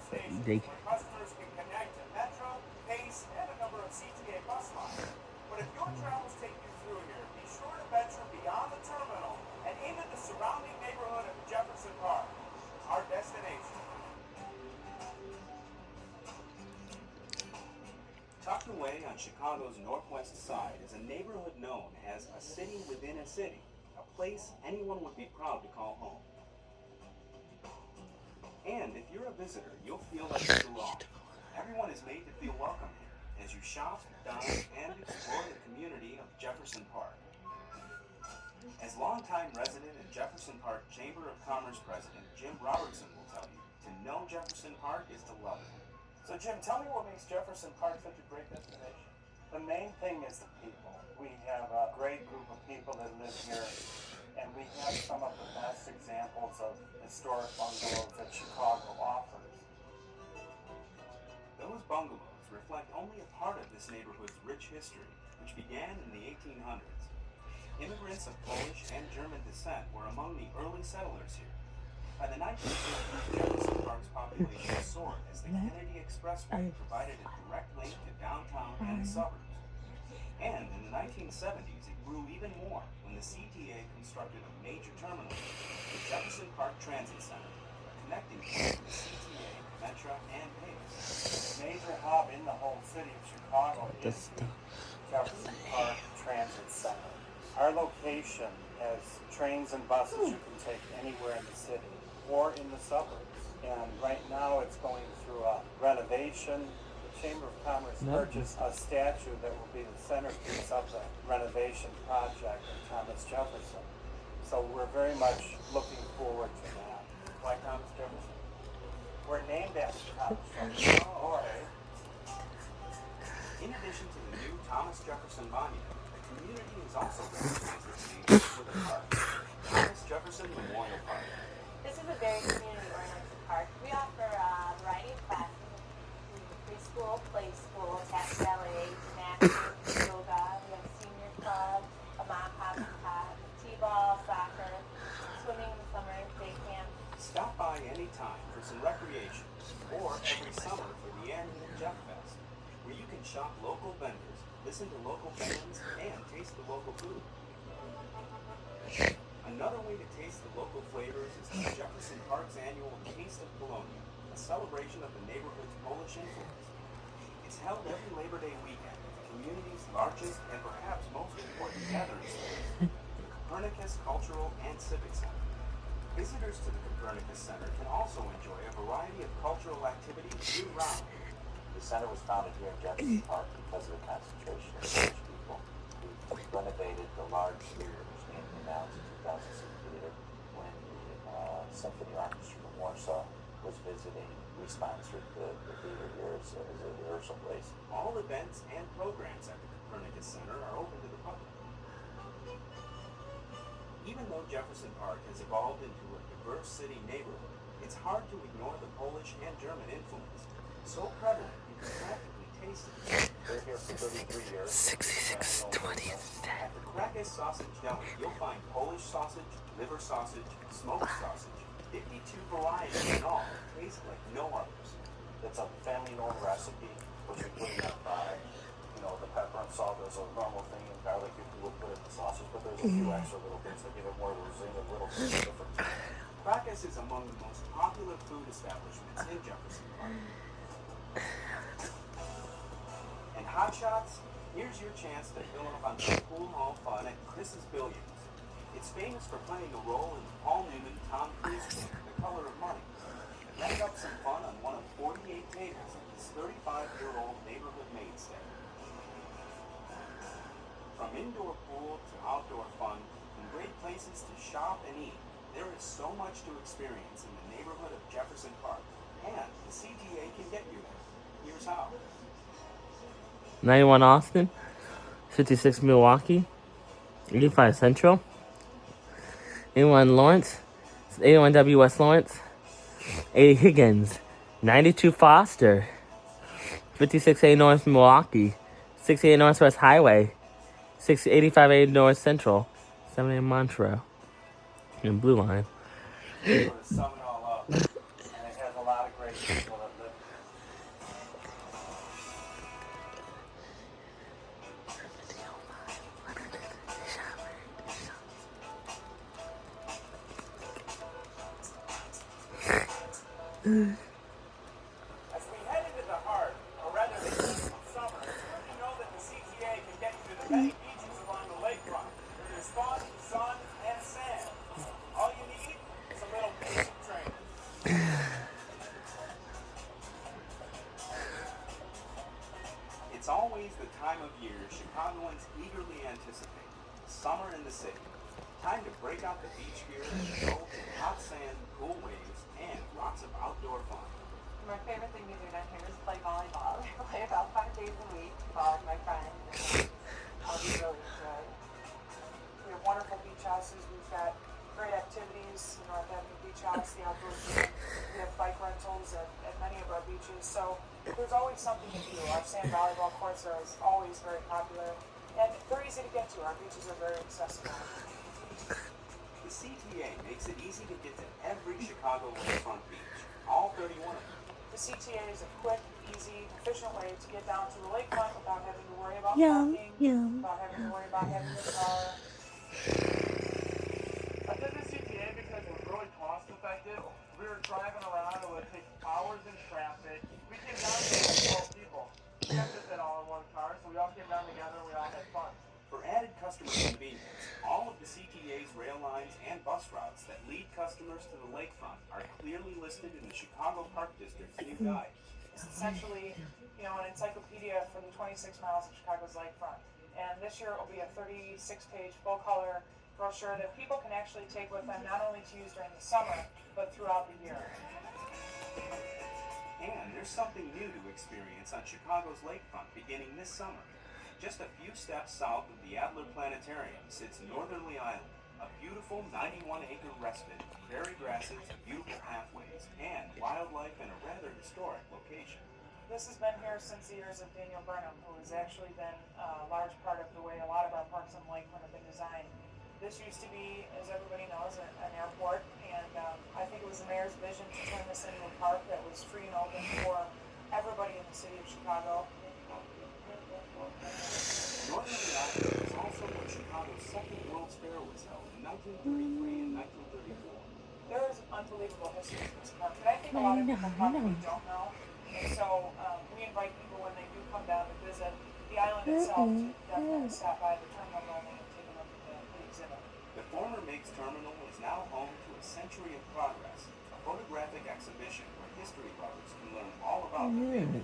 They where customers can connect to Metro, Pace, and a number of CTA bus lines. But if your travels take you through here, be sure to venture beyond the terminal and into the surrounding neighborhood of Jefferson Park, our destination. Tucked away on Chicago's northwest side is a neighborhood known as a city within a city, a place anyone would be proud to call home. And if you're a visitor, you'll feel like you belong. Everyone is made to feel welcome here as you shop, dine, and explore the community of Jefferson Park. As longtime resident and Jefferson Park Chamber of Commerce President Jim Robertson will tell you, to know Jefferson Park is to love it. So Jim, tell me what makes Jefferson Park such a great destination. The main thing is the people. We have a great group of people that live here, and we have some of the best examples of historic bungalows that Chicago offers. Those bungalows reflect only a part of this neighborhood's rich history, which began in the 1800s. Immigrants of Polish and German descent were among the early settlers here. By the 1950s, Jefferson Park's population soared as the Kennedy Expressway provided a direct link to downtown and the suburbs. And in the 1970s, it grew even more when the CTA constructed a major terminal, the Jefferson Park Transit Center, connecting to the CTA, Metra, and Pace. The major hub in the whole city of Chicago is the Jefferson Park Transit Center. Our location has trains and buses you can take anywhere in the city or in the suburbs. And right now it's going through a renovation. The Chamber of Commerce purchased a statue that will be the centerpiece of the renovation project in Thomas Jefferson. So we're very much looking forward to that. Why Thomas Jefferson? We're named after Thomas Jefferson. Oh, okay. In addition to the new Thomas Jefferson Monument, the community is also recognized its name with a park, Thomas Jefferson Memorial Park. This is a very community-oriented park. We offer a variety of classes, including preschool, play school, tap ballet, gymnastics, yoga. We have a senior club, a mom pop and pop, t-ball, soccer, swimming in the summer, day camp. Stop by any time for some recreation, or every summer for the annual Jeff Fest, where you can shop local vendors, listen to local bands, and taste the local food. Another way to taste the local flavors is the Jefferson Park's annual Taste of Colonia, a celebration of the neighborhood's Polish influence. It's held every Labor Day weekend at the community's largest and perhaps most important gathering space, the Copernicus Cultural and Civic Center. Visitors to the Copernicus Center can also enjoy a variety of cultural activities year-round. The center was founded here in Jefferson Park because of the concentration of Polish people. We renovated the large theater, which named now to 2006 theater, when the Symphony Orchestra from Warsaw was visiting. We sponsored the theater here as a rehearsal place. All events and programs at the Copernicus Center are open to the public. Even though Jefferson Park has evolved into a diverse city neighborhood, it's hard to ignore the Polish and German influence, so prevalent you can practically taste it. They're here for 33 years. 6620. At the Krakus Sausage Deli, you'll find Polish sausage, liver sausage, smoked sausage, 52 varieties in all, taste like no others. It's a family-known recipe, which we put in our product. You know, the pepper and salt is a normal thing, and garlic you would put in the sausage, but there's a few extra little bits that give it more of a zing, a little bit different. Krakus is among the most popular food establishments in Jefferson Park. And Hot Shots, here's your chance to fill up on some pool hall fun at Chris's Billiards. It's famous for playing a role in the Paul Newman Tom Cruise film, The Color of Money. Rack up some fun on one of 48 tables at this 35-year-old neighborhood mainstay. From indoor pool to outdoor fun, and great places to shop and eat, there is so much to experience in the neighborhood of Jefferson Park, and the CTA can get you there. Here's how. 91 Austin, 56 Milwaukee, 85 Central, 81 Lawrence, 81 W West Lawrence, 80 Higgins, 92 Foster, 56A North Milwaukee, 68 Northwest Highway, 85A North Central, 78 Montreux, and Blue Line. To sum it all up, and it has a lot of great people that live As we head into the heart, or rather the heat of summer, you know that the CTA can get you to the many beaches along the lakefront. There's fun, sun, and sand. All you need is a little basic training. It's always the time of year Chicagoans eagerly anticipate. Summer in the city. Time to break out the beach gear and go in hot sand, cool waves, and lots of outdoor fun. My favorite thing to do down here is play volleyball. I play about 5 days a week with my friends. And I'll be really enjoy. We have wonderful beach houses. We've got great activities. North Avenue Beach House, the outdoor gym. We have bike rentals at many of our beaches. So there's always something to do. Our sand volleyball courts are always very popular. And they're easy to get to. Our beaches are very accessible. The CTA makes it easy to get to every Chicago lakefront beach, all 31 of them. The CTA is a quick, easy, efficient way to get down to the lakefront without having to worry about Yum, parking, yum. without having to worry about having a car. I did the CTA because it was really cost effective. We were driving around, it would take hours in traffic. We came down here with 12 people. We kept it all in one car, so we all came down together and we all had fun. For added customer convenience, all of the CTA's rail lines and bus routes that lead customers to the lakefront are clearly listed in the Chicago Park District's new guide. It's essentially, an encyclopedia for the 26 miles of Chicago's lakefront. And this year it will be a 36-page full-color brochure that people can actually take with them, not only to use during the summer, but throughout the year. And there's something new to experience on Chicago's lakefront beginning this summer. Just a few steps south of the Adler Planetarium sits Northerly Island, a beautiful 91-acre respite, prairie grasses, beautiful pathways, and wildlife in a rather historic location. This has been here since the years of Daniel Burnham, who has actually been a large part of the way a lot of our parks on the lakefront have been designed. This used to be, as everybody knows, an airport, and I think it was the mayor's vision to turn this into a park that was free and open for everybody in the city of Chicago. Northerly Island is also where Chicago's second World's Fair was held in 1933 and 1934. There is an unbelievable history to this park that I think a lot of people probably don't know. And so we invite people when they do come down to visit the island itself to definitely stop by the terminal building and take a look at the exhibit. The former Meigs Terminal is now home to A Century of Progress, a photographic exhibition where history lovers can learn all about the vehicle.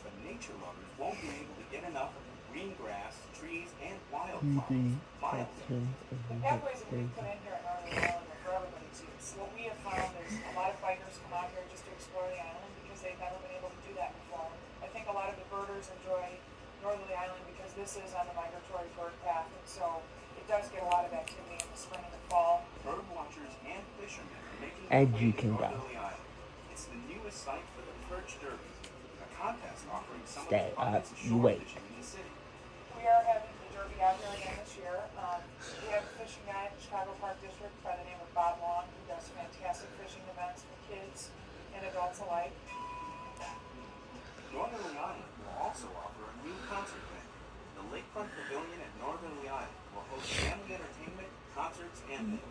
But nature lovers won't be able to get enough of the green grass, trees, and wildflowers. The pathways that we put in here at Northern Island are for everybody to use. What we have found is a lot of bikers come out here just to explore the island because they've never been able to do that before. I think a lot of the birders enjoy Northerly Island because this is on the migratory bird path, and so it does get a lot of activity in the spring and the fall. Bird watchers and fishermen are making And their way you to can go. Northerly Island. It's the newest site for the Perch Derby, a contest offering some Stay of the funnest up, shore wait. fishing in the city. We are having the Derby out here again this year. We have a fishing guy at the Chicago Park District by the name of Bob Long, who does fantastic fishing events for kids and adults alike. Northerly Island will also offer a new concert venue. The Lakefront Pavilion at Northerly Island will host family entertainment, concerts, and more.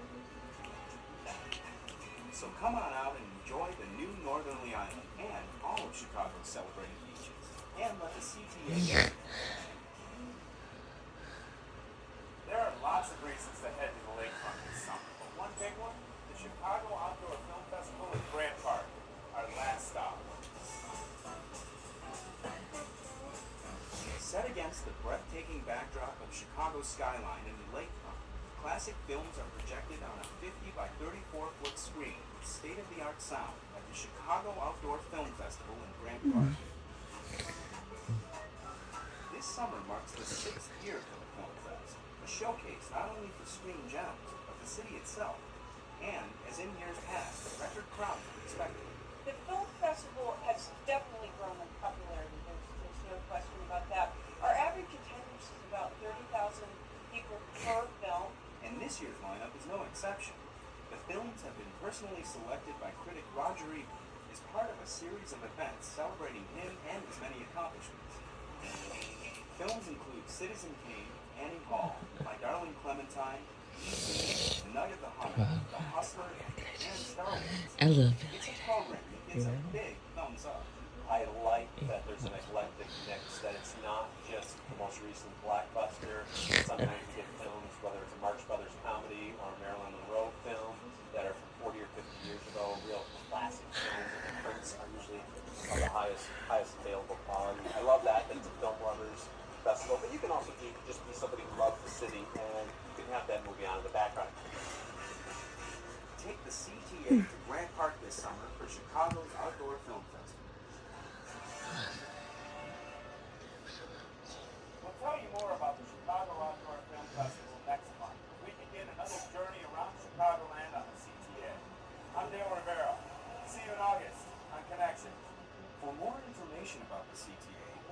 So come on out and enjoy the new Northerly Island and all of Chicago's celebrated beaches. And let the CTA. There are lots of reasons to head to the lakefront this summer, but one big one, the Chicago Outdoor Film Festival in Grant Park, our last stop. Set against the breathtaking backdrop of Chicago's skyline and the lakefront, classic films are projected on a 50 by 34-foot screen with state-of-the-art sound at the Chicago Outdoor Film Festival in Grant Park. This summer marks the 6th year for the Film Fest, a showcase not only for screen gems, but the city itself. And, as in years past, record crowds are expected. The film festival has definitely grown in popularity. There's no question about that. Our average attendance is about 30,000 people per film. And this year's lineup is no exception. The films have been personally selected by critic Roger Ebert as part of a series of events celebrating him and his many accomplishments. Films include Citizen Kane, Annie Hall, My Darling Clementine, Night of the Hunter, The Hustler, and Star Wars. I love It's Billy. a program that gets a big thumbs up. I like that there's an eclectic mix, that it's not just the most recent blockbuster. Sometimes you get films, whether it's a Marx Brothers comedy or a Marilyn Monroe film, that are from 40 or 50 years ago, real classic films, and the prints are usually of the highest available quality. I love that it's a film lovers festival, but you can also just be somebody who loves the city, and you can have that movie on in the background. Take the CTA to Grant Park this summer for Chicago's Outdoor Film Festival. We'll tell you more about the Chicago Outdoor Film Festival next month. We begin another journey around Chicagoland on the CTA. I'm Dale Rivera. See you in August on Connection. For more information about the CTA